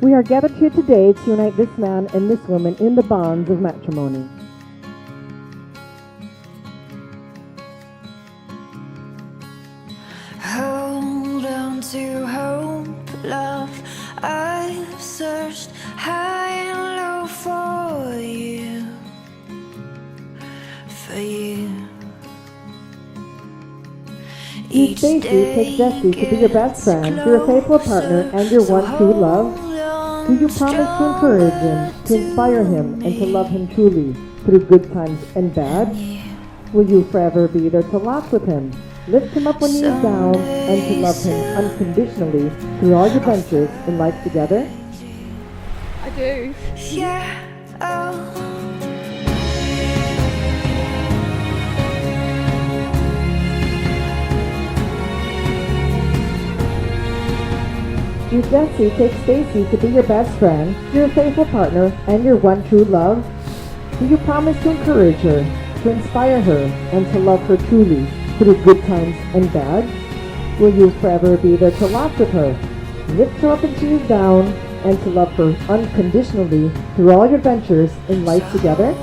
We are gathered here today to unite this man and this woman in the bonds of matrimony. Hold on to hope, love. I've searched high and low for you, for you. You, Stacey, take Jesse to be your best friend, your faithful partner, and your one true love. Do you promise to encourage him, to inspire him, and to love him truly through good times and bad? Will you forever be there to laugh with him, lift him up when he is down, and to love him unconditionally through all your ventures in life together? I do. Yeah, oh. You, Jesse, take Stacey to be your best friend, your faithful partner, and your one true love? Do you promise to encourage her, to inspire her, and to love her truly through good times and bad? Will you forever be there to laugh with her, lift her up when she is down, and to love her unconditionally through all your ventures in life together?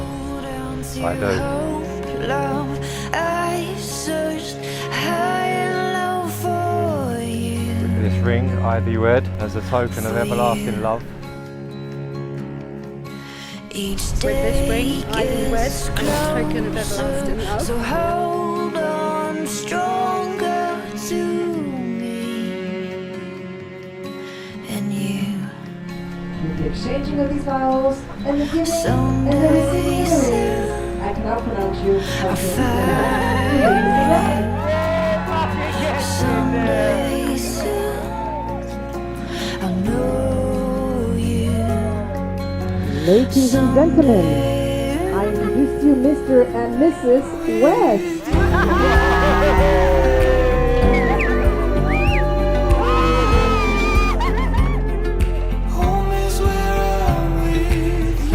I do. Love, I searched high and low for you. This ring I thee wed as a token of everlasting love. Each With this ring, day I thee wed as gets a token of closer, everlasting love. so hold on stronger to me and you. With the exchanging of these vows, and the giving, and the receiving of the rings, I cannot pronounce you Someday soon, I'll know you. Ladies and gentlemen, I introduce you Mr. and Mrs. West. Home is where I'm with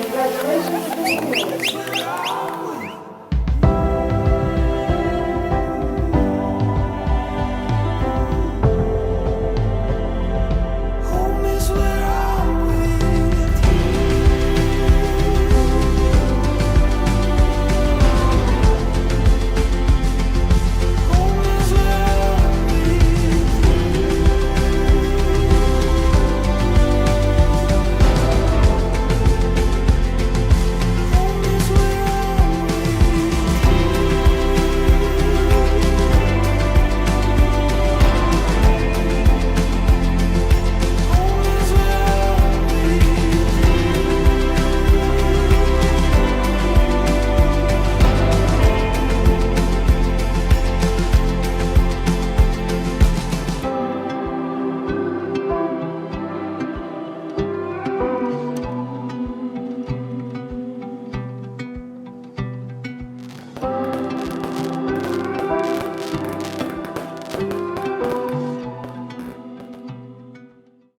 Congratulations.